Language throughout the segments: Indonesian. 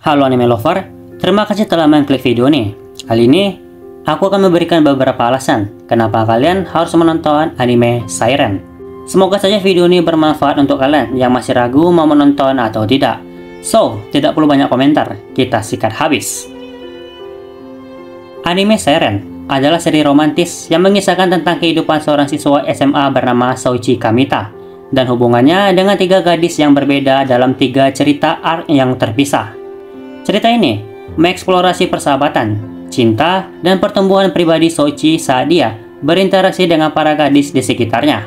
Halo anime lover, terima kasih telah mengklik video ini. Kali ini, aku akan memberikan beberapa alasan kenapa kalian harus menonton anime Siren. Semoga saja video ini bermanfaat untuk kalian yang masih ragu mau menonton atau tidak. So, tidak perlu banyak komentar, kita sikat habis. Anime Siren adalah seri romantis yang mengisahkan tentang kehidupan seorang siswa SMA bernama Soichi Kamita dan hubungannya dengan tiga gadis yang berbeda dalam tiga cerita arc yang terpisah. Cerita ini mengeksplorasi persahabatan, cinta, dan pertumbuhan pribadi Soichi saat dia berinteraksi dengan para gadis di sekitarnya.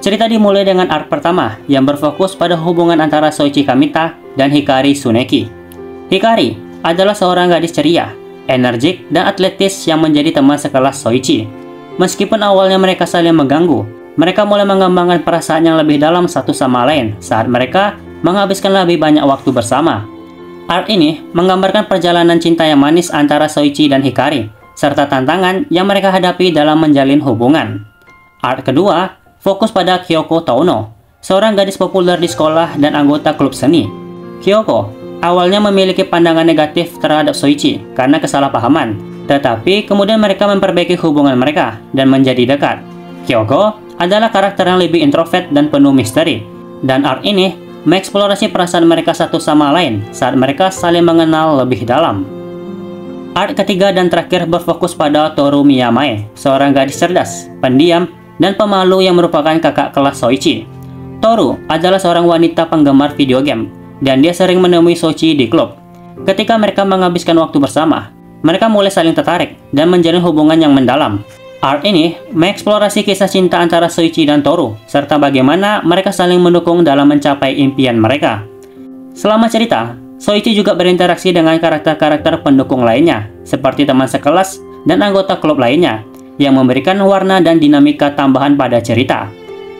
Cerita dimulai dengan arc pertama yang berfokus pada hubungan antara Soichi Kamita dan Hikari Tsuneki. Hikari adalah seorang gadis ceria, energik, dan atletis yang menjadi teman sekelas Soichi. Meskipun awalnya mereka saling mengganggu, mereka mulai mengembangkan perasaan yang lebih dalam satu sama lain saat mereka menghabiskan lebih banyak waktu bersama. Arc ini menggambarkan perjalanan cinta yang manis antara Soichi dan Hikari, serta tantangan yang mereka hadapi dalam menjalin hubungan. Arc kedua fokus pada Kyoko Touno, seorang gadis populer di sekolah dan anggota klub seni. Kyoko awalnya memiliki pandangan negatif terhadap Soichi karena kesalahpahaman, tetapi kemudian mereka memperbaiki hubungan mereka dan menjadi dekat. Kyoko adalah karakter yang lebih introvert dan penuh misteri, dan arc ini mengeksplorasi perasaan mereka satu sama lain saat mereka saling mengenal lebih dalam. Arc ketiga dan terakhir berfokus pada Toru Miyamae, seorang gadis cerdas, pendiam, dan pemalu yang merupakan kakak kelas Soichi. Toru adalah seorang wanita penggemar video game, dan dia sering menemui Soichi di klub. Ketika mereka menghabiskan waktu bersama, mereka mulai saling tertarik dan menjalin hubungan yang mendalam. Arc ini mengeksplorasi kisah cinta antara Soichi dan Toru, serta bagaimana mereka saling mendukung dalam mencapai impian mereka. Selama cerita, Soichi juga berinteraksi dengan karakter-karakter pendukung lainnya, seperti teman sekelas dan anggota klub lainnya, yang memberikan warna dan dinamika tambahan pada cerita.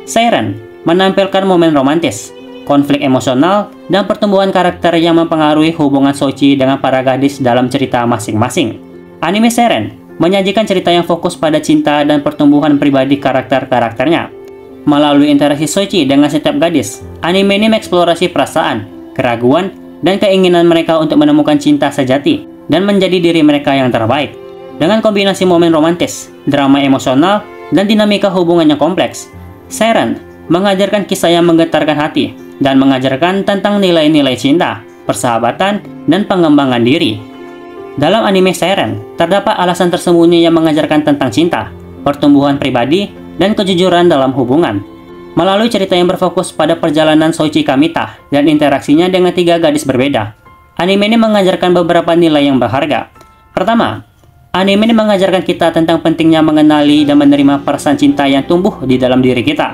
Siren menampilkan momen romantis, konflik emosional, dan pertumbuhan karakter yang mempengaruhi hubungan Soichi dengan para gadis dalam cerita masing-masing. Anime Siren menyajikan cerita yang fokus pada cinta dan pertumbuhan pribadi karakter-karakternya. Melalui interaksi Soichi dengan setiap gadis, anime ini mengeksplorasi perasaan, keraguan, dan keinginan mereka untuk menemukan cinta sejati dan menjadi diri mereka yang terbaik. Dengan kombinasi momen romantis, drama emosional, dan dinamika hubungan yang kompleks, Siren mengajarkan kisah yang menggetarkan hati dan mengajarkan tentang nilai-nilai cinta, persahabatan, dan pengembangan diri. Dalam anime Siren, terdapat alasan tersembunyi yang mengajarkan tentang cinta, pertumbuhan pribadi, dan kejujuran dalam hubungan. Melalui cerita yang berfokus pada perjalanan Soichi Kamita dan interaksinya dengan tiga gadis berbeda, anime ini mengajarkan beberapa nilai yang berharga. Pertama, anime ini mengajarkan kita tentang pentingnya mengenali dan menerima perasaan cinta yang tumbuh di dalam diri kita.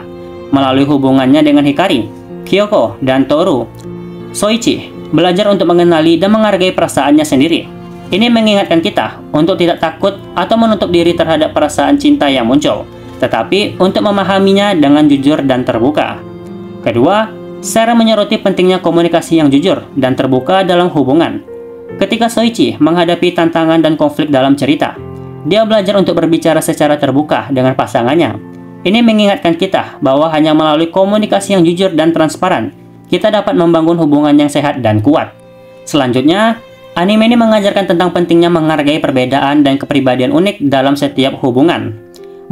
Melalui hubungannya dengan Hikari, Kyoko, dan Toru, Soichi belajar untuk mengenali dan menghargai perasaannya sendiri. Ini mengingatkan kita untuk tidak takut atau menutup diri terhadap perasaan cinta yang muncul, tetapi untuk memahaminya dengan jujur dan terbuka. Kedua, Siren menyoroti pentingnya komunikasi yang jujur dan terbuka dalam hubungan. Ketika Soichi menghadapi tantangan dan konflik dalam cerita, dia belajar untuk berbicara secara terbuka dengan pasangannya. Ini mengingatkan kita bahwa hanya melalui komunikasi yang jujur dan transparan, kita dapat membangun hubungan yang sehat dan kuat. Selanjutnya, anime ini mengajarkan tentang pentingnya menghargai perbedaan dan kepribadian unik dalam setiap hubungan.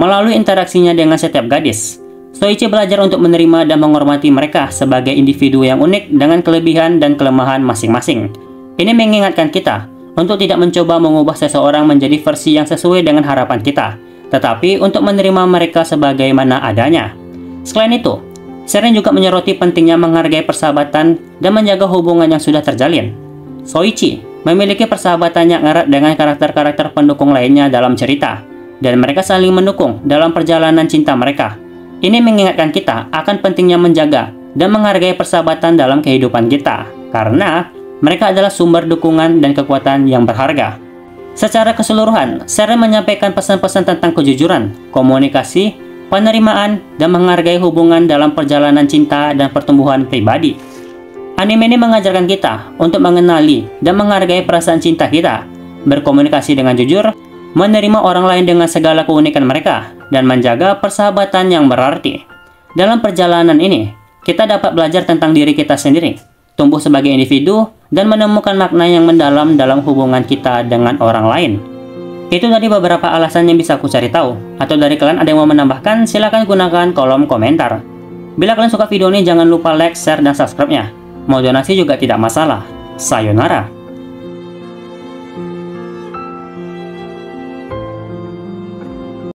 Melalui interaksinya dengan setiap gadis, Soichi belajar untuk menerima dan menghormati mereka sebagai individu yang unik dengan kelebihan dan kelemahan masing-masing. Ini mengingatkan kita untuk tidak mencoba mengubah seseorang menjadi versi yang sesuai dengan harapan kita, tetapi untuk menerima mereka sebagaimana adanya. Selain itu, Siren juga menyoroti pentingnya menghargai persahabatan dan menjaga hubungan yang sudah terjalin. Soichi memiliki persahabatan yang erat dengan karakter-karakter pendukung lainnya dalam cerita, dan mereka saling mendukung dalam perjalanan cinta mereka. Ini mengingatkan kita akan pentingnya menjaga dan menghargai persahabatan dalam kehidupan kita, karena mereka adalah sumber dukungan dan kekuatan yang berharga. Secara keseluruhan, Siren menyampaikan pesan-pesan tentang kejujuran, komunikasi, penerimaan, dan menghargai hubungan dalam perjalanan cinta dan pertumbuhan pribadi. Anime ini mengajarkan kita untuk mengenali dan menghargai perasaan cinta kita, berkomunikasi dengan jujur, menerima orang lain dengan segala keunikan mereka, dan menjaga persahabatan yang berarti. Dalam perjalanan ini, kita dapat belajar tentang diri kita sendiri, tumbuh sebagai individu, dan menemukan makna yang mendalam dalam hubungan kita dengan orang lain. Itu tadi beberapa alasan yang bisa aku cari tahu. Atau dari kalian ada yang mau menambahkan, silahkan gunakan kolom komentar. Bila kalian suka video ini, jangan lupa like, share, dan subscribe-nya. Mau donasi juga tidak masalah. Sayonara.